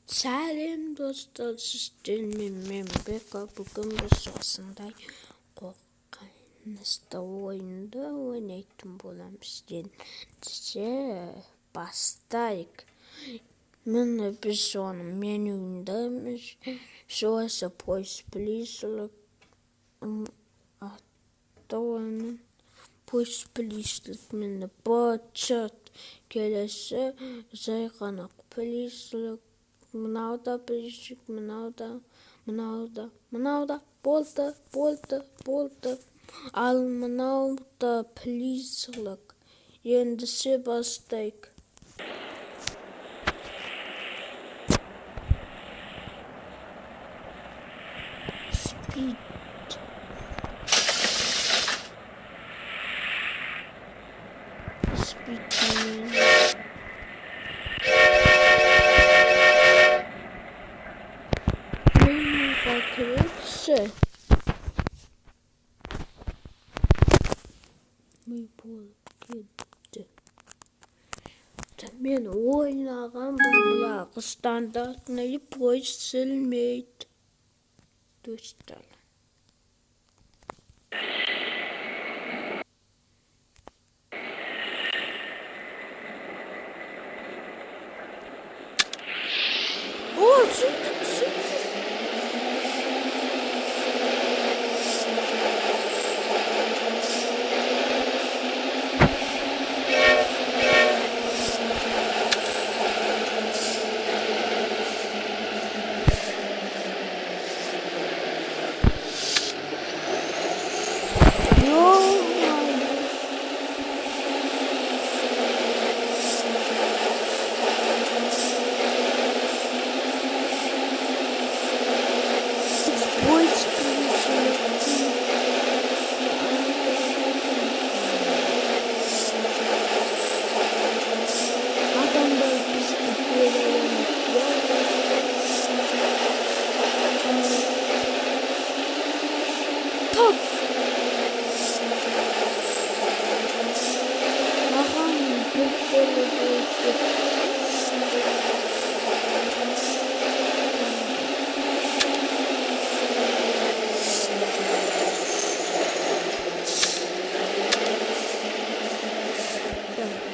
Сәлем достар, сіздермен мен Бека. Бүгін біз осындай қорқынышты ойынды ойнайтын боламыз. Ендеше бастайық. Міне біз оның менюіндеміз. Осы поиск плейсілік атауының поиск плейсілік міне бачат келесі жай ғана плейсілік. Мынауда плейсілік, мынауда болды. Ал мынауда плейсілік. Ендеше бастайық. Speed. Мен ойнаған бұлағы стандартный поиск сілмейді. Достар. О, sürdüm.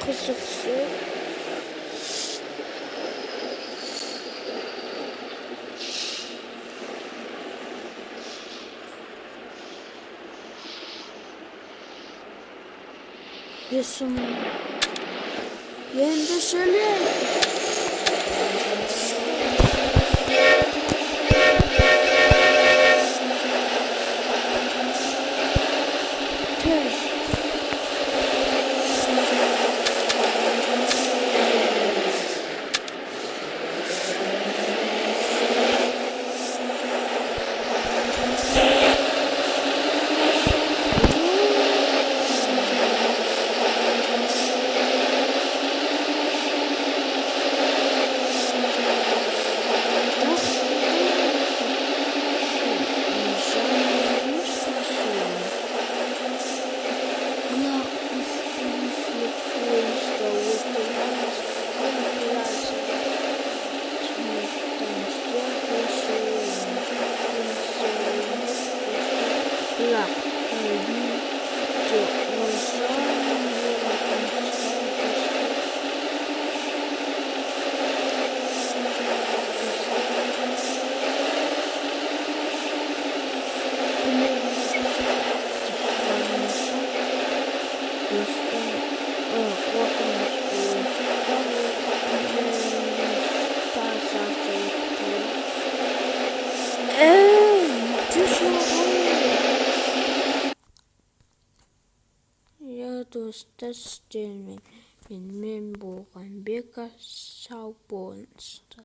Kızıksı. Yesin. Yendişeli. Достар, сіздермен мен болған Бека. Сау болыңыздар.